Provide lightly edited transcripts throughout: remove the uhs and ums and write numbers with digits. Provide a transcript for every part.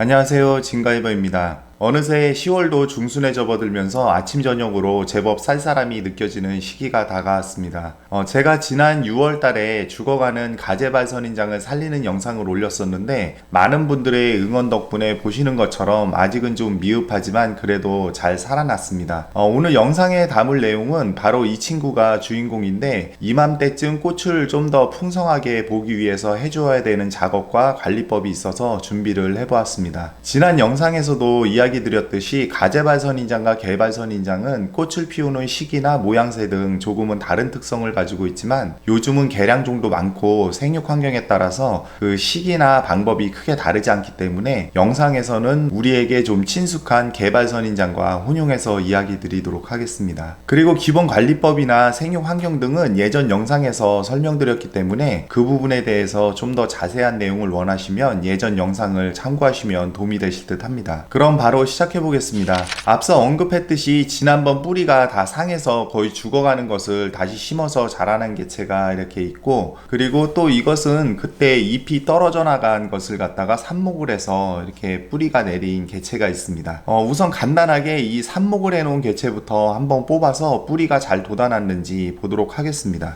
안녕하세요, 진가이버입니다. 어느새 10월도 중순에 접어들면서 아침 저녁으로 제법 쌀쌀함이 느껴지는 시기가 다가왔습니다. 제가 지난 6월 달에 죽어가는 가재발 선인장을 살리는 영상을 올렸었는데 많은 분들의 응원 덕분에 보시는 것처럼 아직은 좀 미흡하지만 그래도 잘 살아났습니다. 오늘 영상에 담을 내용은 바로 이 친구가 주인공인데 이맘때쯤 꽃을 좀 더 풍성하게 보기 위해서 해주어야 되는 작업과 관리법이 있어서 준비를 해보았습니다. 지난 영상에서도 이야기 드렸듯이 가재발 선인장과 개발 선인장은 꽃을 피우는 시기나 모양새 등 조금은 다른 특성을 가지고 있지만 요즘은 개량종도 많고 생육 환경에 따라서 그 시기나 방법이 크게 다르지 않기 때문에 영상에서는 우리에게 좀 친숙한 개발 선인장과 혼용해서 이야기 드리도록 하겠습니다. 그리고 기본 관리법이나 생육 환경 등은 예전 영상에서 설명드렸기 때문에 그 부분에 대해서 좀 더 자세한 내용을 원하시면 예전 영상을 참고하시면 도움이 되실 듯 합니다. 그럼 바로 시작해 보겠습니다. 앞서 언급했듯이 지난번 뿌리가 다 상해서 거의 죽어가는 것을 다시 심어서 자라난 개체가 이렇게 있고, 그리고 또 이것은 그때 잎이 떨어져 나간 것을 갖다가 삽목을 해서 이렇게 뿌리가 내린 개체가 있습니다. 우선 간단하게 이 삽목을 해놓은 개체부터 한번 뽑아서 뿌리가 잘 돋아났는지 보도록 하겠습니다.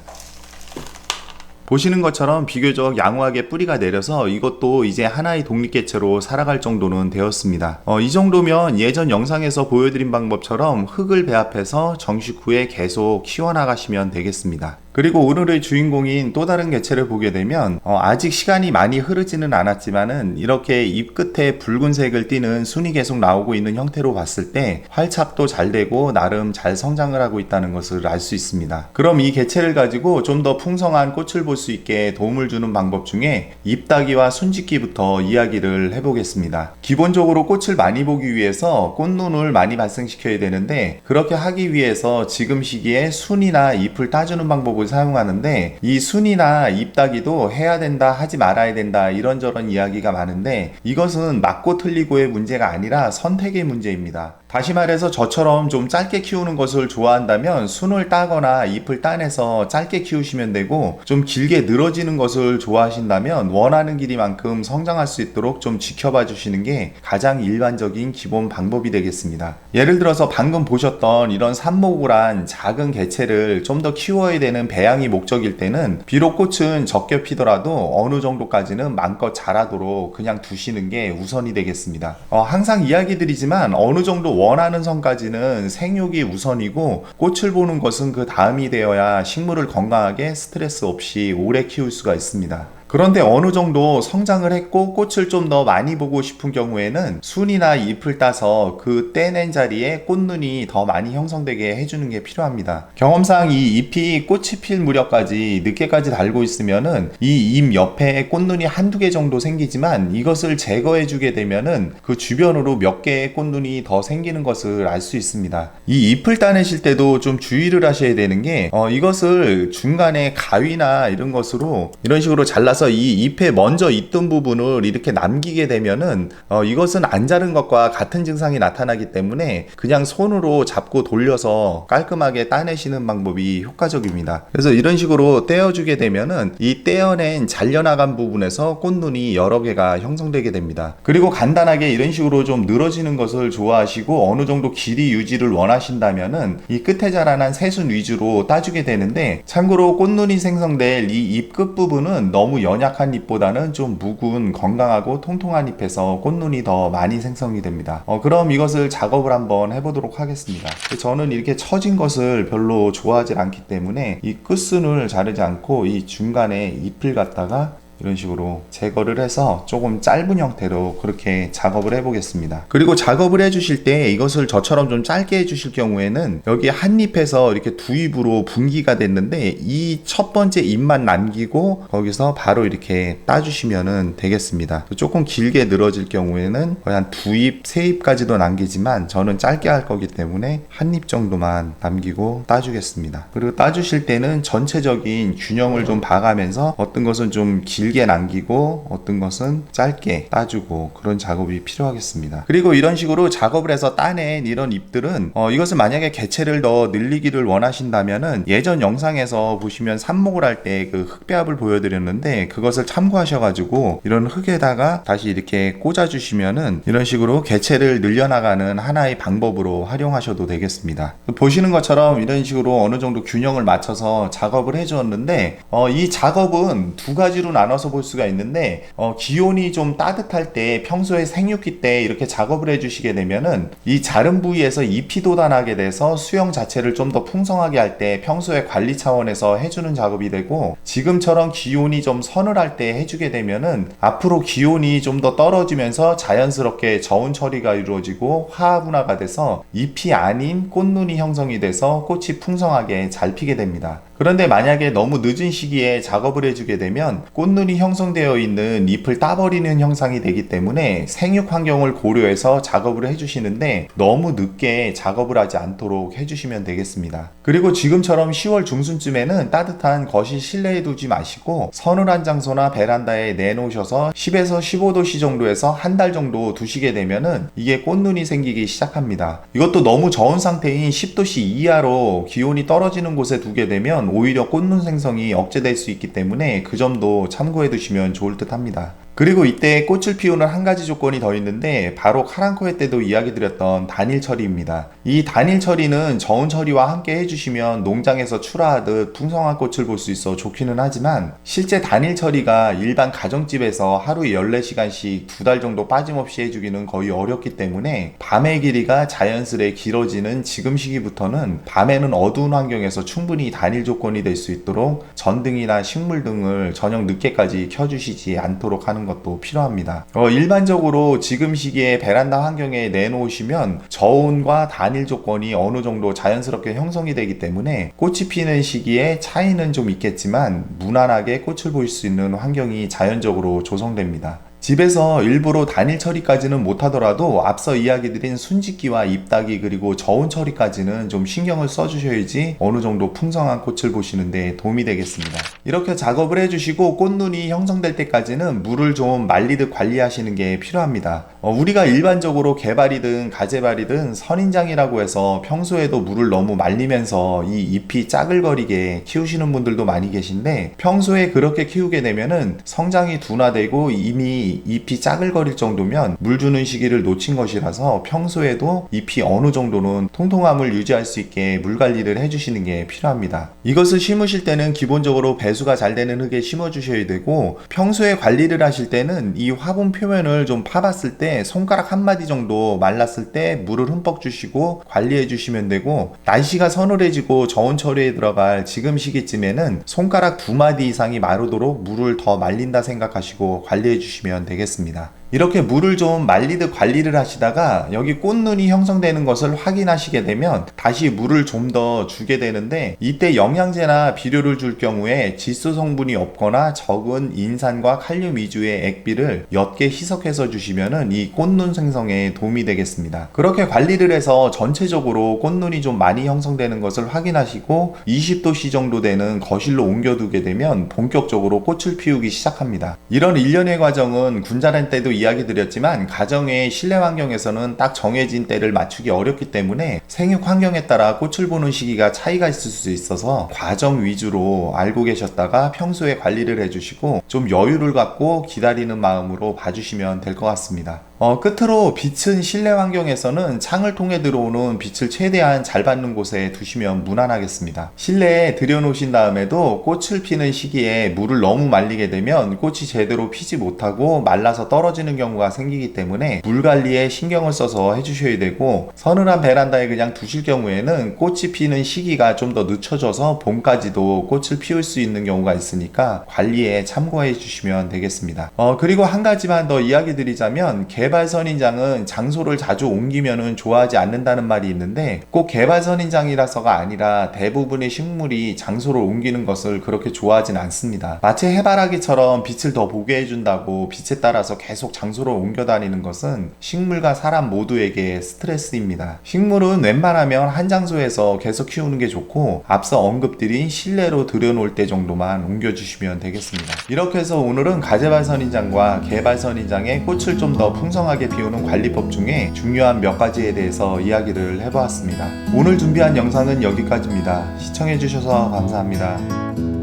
보시는 것처럼 비교적 양호하게 뿌리가 내려서 이것도 이제 하나의 독립개체로 살아갈 정도는 되었습니다. 이 정도면 예전 영상에서 보여드린 방법처럼 흙을 배합해서 정식 후에 계속 키워나가시면 되겠습니다. 그리고 오늘의 주인공인 또 다른 개체를 보게 되면 아직 시간이 많이 흐르지는 않았지만은 이렇게 잎 끝에 붉은색을 띠는 순이 계속 나오고 있는 형태로 봤을 때 활착도 잘 되고 나름 잘 성장을 하고 있다는 것을 알 수 있습니다. 그럼 이 개체를 가지고 좀 더 풍성한 꽃을 볼 수 있게 도움을 주는 방법 중에 잎 따기와 순짓기부터 이야기를 해보겠습니다. 기본적으로 꽃을 많이 보기 위해서 꽃눈을 많이 발생시켜야 되는데, 그렇게 하기 위해서 지금 시기에 순이나 잎을 따주는 방법을 사용하는데, 이 순이나 잎 따기도 해야 된다 하지 말아야 된다 이런저런 이야기가 많은데, 이것은 맞고 틀리고의 문제가 아니라 선택의 문제입니다. 다시 말해서 저처럼 좀 짧게 키우는 것을 좋아한다면 순을 따거나 잎을 따내서 짧게 키우시면 되고, 좀 길게 늘어지는 것을 좋아하신다면 원하는 길이만큼 성장할 수 있도록 좀 지켜봐 주시는 게 가장 일반적인 기본 방법이 되겠습니다. 예를 들어서 방금 보셨던 이런 삽목을 한 작은 개체를 좀 더 키워야 되는 배양이 목적일 때는 비록 꽃은 적게 피더라도 어느 정도까지는 마음껏 자라도록 그냥 두시는 게 우선이 되겠습니다. 항상 이야기 드리지만 어느 정도 원하는 선까지는 생육이 우선이고, 꽃을 보는 것은 그 다음이 되어야 식물을 건강하게 스트레스 없이 오래 키울 수가 있습니다. 그런데 어느 정도 성장을 했고 꽃을 좀 더 많이 보고 싶은 경우에는 순이나 잎을 따서 그 떼낸 자리에 꽃눈이 더 많이 형성되게 해주는 게 필요합니다. 경험상 이 잎이 꽃이 필 무렵까지 늦게까지 달고 있으면은 이 잎 옆에 꽃눈이 한두 개 정도 생기지만, 이것을 제거해 주게 되면은 그 주변으로 몇 개의 꽃눈이 더 생기는 것을 알 수 있습니다. 이 잎을 따내실 때도 좀 주의를 하셔야 되는 게, 이것을 중간에 가위나 이런 것으로 이런 식으로 잘라서 이 잎에 먼저 있던 부분을 이렇게 남기게 되면은 이것은 안 자른 것과 같은 증상이 나타나기 때문에 그냥 손으로 잡고 돌려서 깔끔하게 따내시는 방법이 효과적입니다. 그래서 이런 식으로 떼어주게 되면은 이 떼어낸 잘려나간 부분에서 꽃눈이 여러 개가 형성되게 됩니다. 그리고 간단하게 이런 식으로 좀 늘어지는 것을 좋아하시고 어느 정도 길이 유지를 원하신다면은 이 끝에 자라난 새순 위주로 따주게 되는데, 참고로 꽃눈이 생성될 이 잎 끝부분은 너무 연약한 잎보다는 좀 묵은 건강하고 통통한 잎에서 꽃눈이 더 많이 생성이 됩니다. 그럼 이것을 작업을 한번 해보도록 하겠습니다. 저는 이렇게 처진 것을 별로 좋아하지 않기 때문에 이 끝순을 자르지 않고 이 중간에 잎을 갖다가 이런 식으로 제거를 해서 조금 짧은 형태로 그렇게 작업을 해보겠습니다. 그리고 작업을 해주실 때 이것을 저처럼 좀 짧게 해주실 경우에는 여기 한 잎에서 이렇게 두 잎으로 분기가 됐는데 이 첫 번째 잎만 남기고 거기서 바로 이렇게 따주시면 되겠습니다. 조금 길게 늘어질 경우에는 거의 한 두 잎, 세 잎까지도 남기지만 저는 짧게 할 거기 때문에 한 잎 정도만 남기고 따주겠습니다. 그리고 따주실 때는 전체적인 균형을 좀 봐가면서 어떤 것은 좀 길 길게 남기고 어떤 것은 짧게 따주고 그런 작업이 필요하겠습니다. 그리고 이런 식으로 작업을 해서 따낸 이런 잎들은 이것을 만약에 개체를 더 늘리기를 원하신다면은 예전 영상에서 보시면 삽목을 할 때 그 흙배합을 보여드렸는데 그것을 참고하셔가지고 이런 흙에다가 다시 이렇게 꽂아주시면은 이런 식으로 개체를 늘려나가는 하나의 방법으로 활용하셔도 되겠습니다. 보시는 것처럼 이런 식으로 어느 정도 균형을 맞춰서 작업을 해주었는데 이 작업은 두 가지로 나눠서 볼 수가 있는데 기온이 좀 따뜻할 때 평소에 생육기 때 이렇게 작업을 해주시게 되면은 이 자른 부위에서 잎이 돋아나게 돼서 수영 자체를 좀 더 풍성하게 할 때 평소에 관리 차원에서 해주는 작업이 되고, 지금처럼 기온이 좀 서늘할 때 해주게 되면은 앞으로 기온이 좀 더 떨어지면서 자연스럽게 저온 처리가 이루어지고 화합분화가 돼서 잎이 아닌 꽃눈이 형성이 돼서 꽃이 풍성하게 잘 피게 됩니다. 그런데 만약에 너무 늦은 시기에 작업을 해주게 되면 꽃눈이 형성되어 있는 잎을 따버리는 형상이 되기 때문에 생육 환경을 고려해서 작업을 해주시는데 너무 늦게 작업을 하지 않도록 해주시면 되겠습니다. 그리고 지금처럼 10월 중순쯤에는 따뜻한 거실 실내에 두지 마시고 서늘한 장소나 베란다에 내놓으셔서 10에서 15도씨 정도에서 한 달 정도 두시게 되면은 이게 꽃눈이 생기기 시작합니다. 이것도 너무 저온 상태인 10도씨 이하로 기온이 떨어지는 곳에 두게 되면 오히려 꽃눈 생성이 억제될 수 있기 때문에 그 점도 참고해 두시면 좋을 듯 합니다. 그리고 이때 꽃을 피우는 한 가지 조건이 더 있는데 바로 카랑코에 때도 이야기 드렸던 단일 처리입니다. 이 단일 처리는 저온 처리와 함께 해주시면 농장에서 출하하듯 풍성한 꽃을 볼 수 있어 좋기는 하지만 실제 단일 처리가 일반 가정집에서 하루에 14시간씩 2달 정도 빠짐없이 해주기는 거의 어렵기 때문에 밤의 길이가 자연스레 길어지는 지금 시기부터는 밤에는 어두운 환경에서 충분히 단일 조건이 될 수 있도록 전등이나 식물 등을 저녁 늦게까지 켜주시지 않도록 하는 것도 필요합니다. 일반적으로 지금 시기에 베란다 환경에 내놓으시면 저온과 단일 조건이 어느 정도 자연스럽게 형성이 되기 때문에 꽃이 피는 시기에 차이는 좀 있겠지만 무난하게 꽃을 볼 수 있는 환경이 자연적으로 조성됩니다. 집에서 일부러 단일 처리까지는 못하더라도 앞서 이야기드린 순짓기와 잎따기 그리고 저온 처리까지는 좀 신경을 써주셔야지 어느 정도 풍성한 꽃을 보시는데 도움이 되겠습니다. 이렇게 작업을 해주시고 꽃눈이 형성될 때까지는 물을 좀 말리듯 관리하시는 게 필요합니다. 우리가 일반적으로 개발이든 가재발이든 선인장이라고 해서 평소에도 물을 너무 말리면서 이 잎이 짜글거리게 키우시는 분들도 많이 계신데, 평소에 그렇게 키우게 되면은 성장이 둔화되고 이미 잎이 짜글거릴 정도면 물 주는 시기를 놓친 것이라서 평소에도 잎이 어느 정도는 통통함을 유지할 수 있게 물 관리를 해주시는 게 필요합니다. 이것을 심으실 때는 기본적으로 배수가 잘 되는 흙에 심어 주셔야 되고, 평소에 관리를 하실 때는 이 화분 표면을 좀 파봤을 때 손가락 한 마디 정도 말랐을 때 물을 흠뻑 주시고 관리해 주시면 되고, 날씨가 서늘해지고 저온 처리에 들어갈 지금 시기쯤에는 손가락 2마디 이상이 마르도록 물을 더 말린다 생각하시고 관리해 주시면 되겠습니다. 이렇게 물을 좀 말리듯 관리를 하시다가 여기 꽃눈이 형성되는 것을 확인하시게 되면 다시 물을 좀 더 주게 되는데, 이때 영양제나 비료를 줄 경우에 질소 성분이 없거나 적은 인산과 칼륨 위주의 액비를 옅게 희석해서 주시면은 이 꽃눈 생성에 도움이 되겠습니다. 그렇게 관리를 해서 전체적으로 꽃눈이 좀 많이 형성되는 것을 확인하시고 20도씨 정도 되는 거실로 옮겨두게 되면 본격적으로 꽃을 피우기 시작합니다. 이런 일련의 과정은 군자란 때도 이야기 드렸지만 가정의 실내 환경에서는 딱 정해진 때를 맞추기 어렵기 때문에 생육 환경에 따라 꽃을 보는 시기가 차이가 있을 수 있어서 과정 위주로 알고 계셨다가 평소에 관리를 해주시고 좀 여유를 갖고 기다리는 마음으로 봐주시면 될 것 같습니다. 끝으로 빛은 실내 환경에서는 창을 통해 들어오는 빛을 최대한 잘 받는 곳에 두시면 무난하겠습니다. 실내에 들여놓으신 다음에도 꽃을 피는 시기에 물을 너무 말리게 되면 꽃이 제대로 피지 못하고 말라서 떨어지는 경우가 생기기 때문에 물 관리에 신경을 써서 해주셔야 되고, 서늘한 베란다에 그냥 두실 경우에는 꽃이 피는 시기가 좀 더 늦춰져서 봄까지도 꽃을 피울 수 있는 경우가 있으니까 관리에 참고해 주시면 되겠습니다. 그리고 한 가지만 더 이야기 드리자면 개발선인장은 장소를 자주 옮기면은 좋아하지 않는다는 말이 있는데 꼭 개발선인장이라서가 아니라 대부분의 식물이 장소를 옮기는 것을 그렇게 좋아하진 않습니다. 마치 해바라기처럼 빛을 더 보게 해준다고 빛에 따라서 계속 장소를 옮겨 다니는 것은 식물과 사람 모두에게 스트레스입니다. 식물은 웬만하면 한 장소에서 계속 키우는 게 좋고 앞서 언급드린 실내로 들여놓을 때 정도만 옮겨주시면 되겠습니다. 이렇게 해서 오늘은 가재발선인장과 개발선인장의 꽃을 좀 더 풍성하게 피우는 관리법 중에 중요한 몇 가지에 대해서 이야기를 해보았습니다. 오늘 준비한 영상은 여기까지입니다. 시청해주셔서 감사합니다.